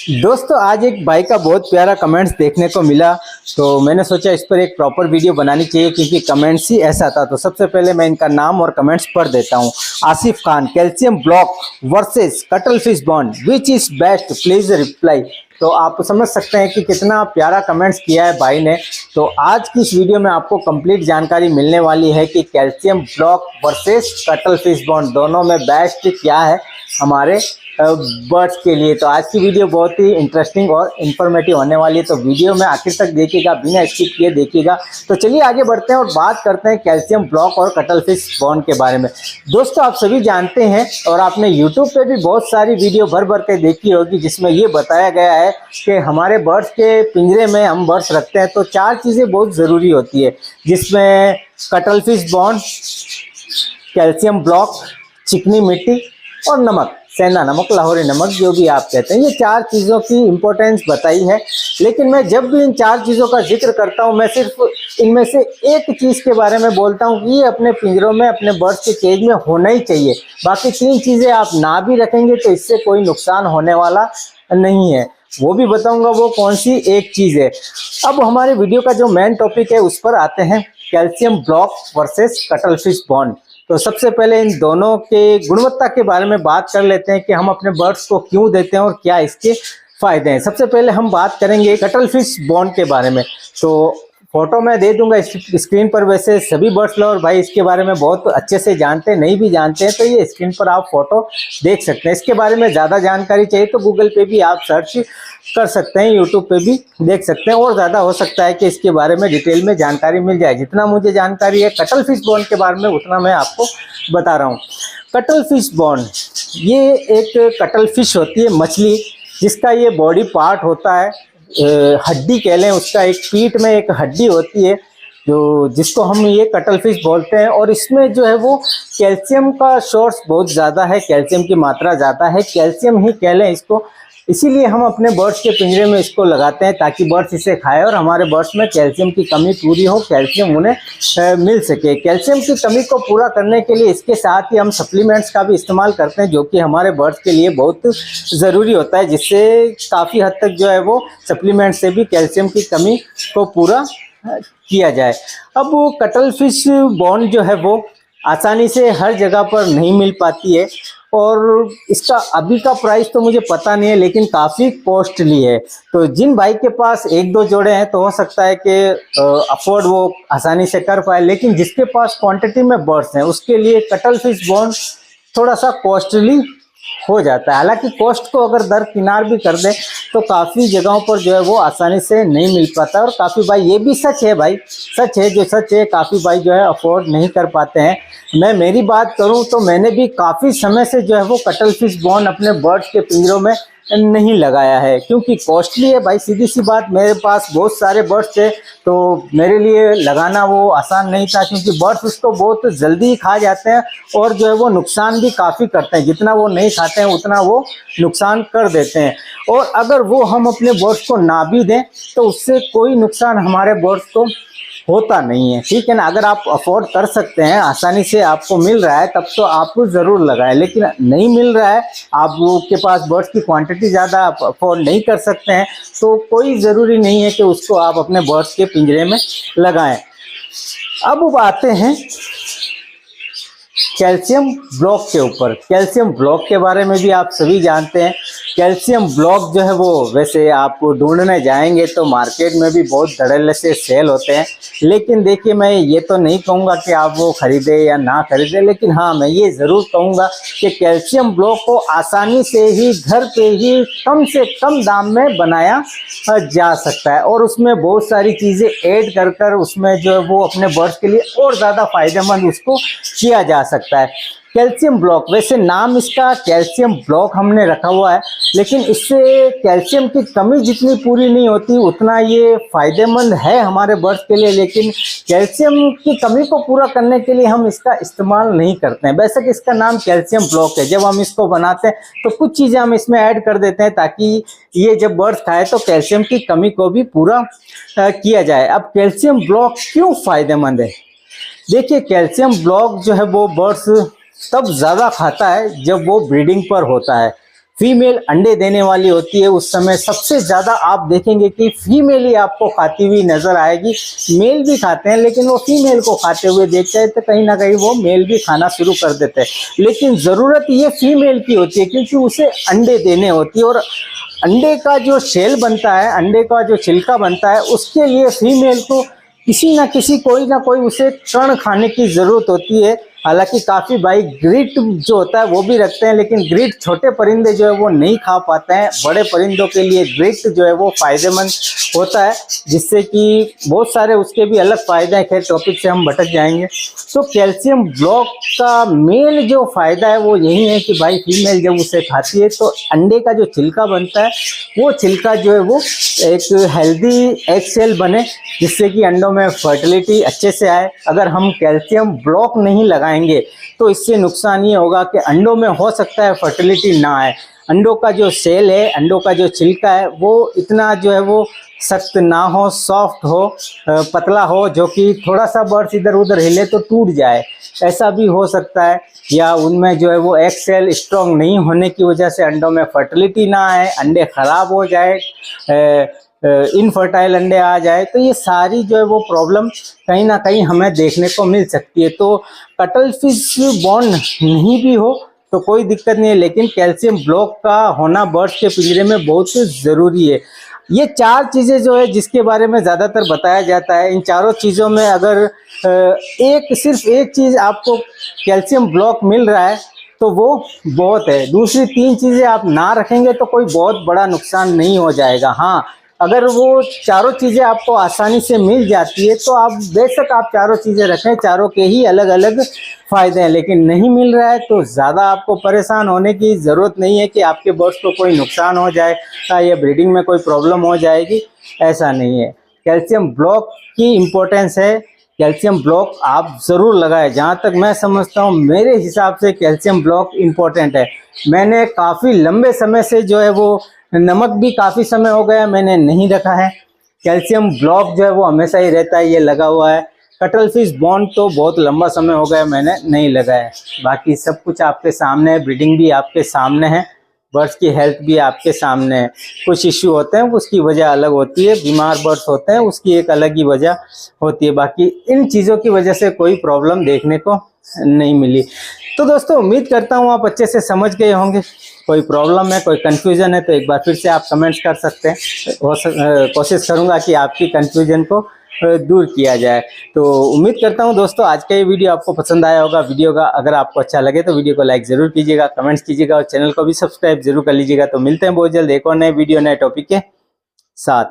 दोस्तों आज एक भाई का बहुत प्यारा कमेंट्स देखने को मिला, तो मैंने सोचा इस पर एक प्रॉपर वीडियो बनानी चाहिए क्योंकि कमेंट्स ही ऐसा था। तो सबसे पहले मैं इनका नाम और कमेंट्स पढ़ देता हूँ। Asif Khan, calcium block versus cuttle fish bond which is best, please reply. तो आप समझ सकते हैं कि कितना प्यारा कमेंट्स किया है भाई ने। तो आज की इस वीडियो में आपको कंप्लीट जानकारी मिलने वाली है कि calcium block versus cuttle fish bond दोनों में बेस्ट क्या है हमारे बर्ड्स के लिए। तो आज की वीडियो बहुत ही इंटरेस्टिंग और इन्फॉर्मेटिव होने वाली है, तो वीडियो में आखिर तक देखिएगा, बिना स्किप किए देखिएगा। तो चलिए आगे बढ़ते हैं और बात करते हैं कैल्शियम ब्लॉक और कटल फिश बॉन्ड के बारे में। दोस्तों आप सभी जानते हैं और आपने यूट्यूब पे भी बहुत सारी वीडियो भर भर के देखी होगी जिसमें ये बताया गया है कि हमारे बर्ड्स के पिंजरे में हम बर्ड्स रखते हैं तो चार चीज़ें बहुत ज़रूरी होती है, जिसमें cuttle fish bond, calcium block, चिकनी मिट्टी और नमक, सेंधा नमक, लाहौरी नमक, जो भी आप कहते हैं। ये चार चीज़ों की इम्पोर्टेंस बताई है। लेकिन मैं जब भी इन चार चीज़ों का जिक्र करता हूँ मैं सिर्फ इनमें से एक चीज़ के बारे में बोलता हूँ कि ये अपने पिंजरों में, अपने बर्ड्स के केज में होना ही चाहिए। बाकी तीन चीज़ें आप ना भी रखेंगे तो इससे कोई नुकसान होने वाला नहीं है। वो भी बताऊंगा वो कौन सी एक चीज़ है। अब हमारे वीडियो का जो मेन टॉपिक है उस पर आते हैं, calcium block versus cuttle fish bond. तो सबसे पहले इन दोनों के गुणवत्ता के बारे में बात कर लेते हैं कि हम अपने बर्ड्स को क्यों देते हैं और क्या इसके फायदे हैं। सबसे पहले हम बात करेंगे कटल फिश बॉन्ड के बारे में। तो फोटो मैं दे दूंगा स्क्रीन पर। वैसे सभी बर्ड्स लवर भाई इसके बारे में बहुत अच्छे से जानते हैं, नहीं भी जानते हैं तो ये स्क्रीन पर आप फोटो देख सकते हैं। इसके बारे में ज़्यादा जानकारी चाहिए तो गूगल पे भी आप सर्च कर सकते हैं, यूट्यूब पे भी देख सकते हैं, और ज़्यादा हो सकता है कि इसके बारे में डिटेल में जानकारी मिल जाए। जितना मुझे जानकारी है कटल फिश बॉन्ड के बारे में उतना मैं आपको बता रहा हूँ। कटल फिश बॉन्ड ये एक कटल फिश होती है, मछली, जिसका ये बॉडी पार्ट होता है, हड्डी कह लें उसका, एक पीठ में एक हड्डी होती है जो जिसको हम ये कटल फिश बोलते हैं। और इसमें जो है वो कैल्शियम का सोर्स बहुत ज़्यादा है, कैल्शियम की मात्रा ज़्यादा है, कैल्शियम ही कह लें इसको। इसीलिए हम अपने बर्ड्स के पिंजरे में इसको लगाते हैं ताकि बर्ड्स इसे खाएं और हमारे बर्ड्स में कैल्शियम की कमी पूरी हो, कैल्शियम उन्हें मिल सके। कैल्शियम की कमी को पूरा करने के लिए इसके साथ ही हम सप्लीमेंट्स का भी इस्तेमाल करते हैं जो कि हमारे बर्ड्स के लिए बहुत ज़रूरी होता है, जिससे काफ़ी हद तक जो है वो सप्लीमेंट से भी कैल्शियम की कमी को पूरा किया जाए। अब वो कटल फिश बॉन्ड जो है वो आसानी से हर जगह पर नहीं मिल पाती है और इसका अभी का प्राइस तो मुझे पता नहीं है, लेकिन काफ़ी कॉस्टली है। तो जिन भाई के पास एक दो जोड़े हैं तो हो सकता है कि अफोर्ड वो आसानी से कर पाए, लेकिन जिसके पास क्वांटिटी में बर्ड्स हैं उसके लिए कटल फिश बॉन्ड थोड़ा सा कॉस्टली हो जाता है। हालांकि कॉस्ट को अगर दरकिनार भी कर दें तो काफ़ी जगहों पर जो है वो आसानी से नहीं मिल पाता। और काफ़ी भाई, ये भी सच है भाई, सच है जो सच है, काफ़ी भाई जो है अफोर्ड नहीं कर पाते हैं। मैं मेरी बात करूं तो मैंने भी काफ़ी समय से जो है वो कटल फिश बॉन्ड अपने बर्ड्स के पिंजरों में नहीं लगाया है क्योंकि कॉस्टली है भाई। सीधी सी बात, मेरे पास बहुत सारे बर्ड्स थे तो मेरे लिए लगाना वो आसान नहीं था क्योंकि बर्ड्स उसको बहुत जल्दी ही खा जाते हैं और जो है वो नुकसान भी काफ़ी करते हैं। जितना वो नहीं खाते हैं उतना वो नुकसान कर देते हैं। और अगर वो हम अपने बर्ड्स को ना भी दें तो उससे कोई नुकसान हमारे बर्ड्स को होता नहीं है, ठीक है ना। अगर आप अफोर्ड कर सकते हैं, आसानी से आपको मिल रहा है, तब तो आप ज़रूर लगाएं। लेकिन नहीं मिल रहा है, आपके पास बर्ड्स की क्वांटिटी ज़्यादा, आप अफोर्ड नहीं कर सकते हैं, तो कोई ज़रूरी नहीं है कि उसको आप अपने बर्ड्स के पिंजरे में लगाएं। अब आते हैं कैल्शियम ब्लॉक के ऊपर। कैल्शियम ब्लॉक के बारे में भी आप सभी जानते हैं। कैल्शियम ब्लॉक जो है वो वैसे आप ढूंढने जाएंगे तो मार्केट में भी बहुत धड़ल्ले से सेल होते हैं, लेकिन देखिए मैं ये तो नहीं कहूँगा कि आप वो खरीदें या ना खरीदें, लेकिन हाँ मैं ये ज़रूर कहूँगा कि कैल्शियम ब्लॉक को आसानी से ही घर पे ही कम से कम दाम में बनाया जा सकता है और उसमें बहुत सारी चीज़ें ऐड कर कर उसमें जो है वो अपने बर्ड्स के लिए और ज़्यादा फायदेमंद उसको किया जा सकता है। कैल्शियम ब्लॉक, वैसे नाम इसका कैल्शियम ब्लॉक हमने रखा हुआ है, लेकिन इससे कैल्शियम की कमी जितनी पूरी नहीं होती उतना ये फायदेमंद है हमारे बर्ड्स के लिए। लेकिन कैल्शियम की कमी को पूरा करने के लिए हम इसका इस्तेमाल नहीं करते हैं। वैसे कि इसका नाम कैल्शियम ब्लॉक है, जब हम इसको बनाते हैं तो कुछ चीज़ें हम इसमें ऐड कर देते हैं ताकि ये जब बर्ड्स खाए तो कैल्शियम की कमी को भी पूरा किया जाए। अब कैल्शियम ब्लॉक क्यों फायदेमंद है? देखिए कैल्शियम ब्लॉक जो है वो बर्ड्स तब ज़्यादा खाता है जब वो ब्रीडिंग पर होता है। फीमेल अंडे देने वाली होती है उस समय सबसे ज्यादा आप देखेंगे कि फीमेल ही आपको खाती हुई नजर आएगी। मेल भी खाते हैं लेकिन वो फीमेल को खाते हुए देखते हैं तो कहीं ना कहीं वो मेल भी खाना शुरू कर देते हैं, लेकिन जरूरत ये फीमेल की होती है क्योंकि उसे अंडे देने होती है। और अंडे का जो शेल बनता है, अंडे का जो छिलका बनता है, उसके लिए फीमेल को किसी ना किसी कोई ना कोई उसे कण खाने की जरूरत होती है। हालांकि काफी भाई ग्रिट जो होता है वो भी रखते हैं, लेकिन ग्रिट छोटे परिंदे जो है वो नहीं खा पाते हैं। बड़े परिंदों के लिए ग्रिट जो है वो फायदेमंद होता है, जिससे कि बहुत सारे उसके भी अलग फायदे हैं। खैर टॉपिक से हम भटक जाएंगे। तो कैल्शियम ब्लॉक का मेन जो फायदा है वो यही है कि भाई फीमेल जब उसे खाती है तो अंडे का जो छिलका बनता है वो छिलका जो है वो एक हेल्दी एग सेल बने, जिससे कि अंडों में फर्टिलिटी अच्छे से आए। अगर हम कैल्शियम ब्लॉक नहीं लगाएंगे तो इससे नुकसान ये होगा कि अंडों में हो सकता है फर्टिलिटी ना आए। अंडों का जो सेल है, अंडों का जो छिलका है वो इतना जो है वो सख्त ना हो, सॉफ्ट हो, पतला हो, जो कि थोड़ा सा बर्ड्स इधर उधर हिले तो टूट जाए, ऐसा भी हो सकता है। या उनमें जो है वो एग सेल स्ट्रॉन्ग नहीं होने की वजह से अंडों में फर्टिलिटी ना आए, अंडे खराब हो जाए, इनफर्टाइल अंडे आ जाए। तो ये सारी जो है वो प्रॉब्लम कहीं ना कहीं हमें देखने को मिल सकती है। तो कटल फिश बॉन्ड नहीं भी हो तो कोई दिक्कत नहीं है, लेकिन कैल्शियम ब्लॉक का होना बर्ड्स के पिंजरे में बहुत ज़रूरी है। ये 4 चीज़ें जो है जिसके बारे में ज़्यादातर बताया जाता है, इन चारों चीज़ों में अगर सिर्फ एक चीज़ आपको कैल्शियम ब्लॉक मिल रहा है तो वो बहुत है। दूसरी 3 चीज़ें आप ना रखेंगे तो कोई बहुत बड़ा नुकसान नहीं हो जाएगा। हाँ, अगर वो चारों चीज़ें आपको आसानी से मिल जाती है तो आप बेशक आप चारों चीज़ें रखें, चारों के ही अलग अलग फ़ायदे हैं। लेकिन नहीं मिल रहा है तो ज़्यादा आपको परेशान होने की ज़रूरत नहीं है कि आपके बर्ड्स को कोई नुकसान हो जाएगा या ब्रीडिंग में कोई प्रॉब्लम हो जाएगी, ऐसा नहीं है। कैल्शियम ब्लॉक की इम्पोर्टेंस है, कैल्शियम ब्लॉक आप ज़रूर लगाएं। जहाँ तक मैं समझता हूँ मेरे हिसाब से कैल्शियम ब्लॉक इम्पोर्टेंट है। मैंने काफ़ी लंबे समय से जो है वो, नमक भी काफ़ी समय हो गया मैंने नहीं रखा है, कैल्शियम ब्लॉक जो है वो हमेशा ही रहता है, ये लगा हुआ है। कटल फिश बॉन्ड तो बहुत लंबा समय हो गया मैंने नहीं लगाया है। बाकी सब कुछ आपके सामने है, ब्रीडिंग भी आपके सामने है, बर्ड्स की हेल्थ भी आपके सामने है। कुछ इश्यू होते हैं उसकी वजह अलग होती है, बीमार बर्ड्स होते हैं उसकी एक अलग ही वजह होती है। बाकी इन चीज़ों की वजह से कोई प्रॉब्लम देखने को नहीं मिली। तो दोस्तों उम्मीद करता हूँ आप अच्छे से समझ गए होंगे। कोई प्रॉब्लम है, कोई कंफ्यूजन है तो एक बार फिर से आप कमेंट्स कर सकते हैं। कोशिश करूँगा कि आपकी कंफ्यूजन को दूर किया जाए। तो उम्मीद करता हूँ दोस्तों आज का ये वीडियो आपको पसंद आया होगा। वीडियो का अगर आपको अच्छा लगे तो वीडियो को लाइक ज़रूर कीजिएगा, कमेंट्स कीजिएगा और चैनल को भी सब्सक्राइब जरूर कर लीजिएगा। तो मिलते हैं बहुत जल्द एक और नए वीडियो नए टॉपिक के साथ।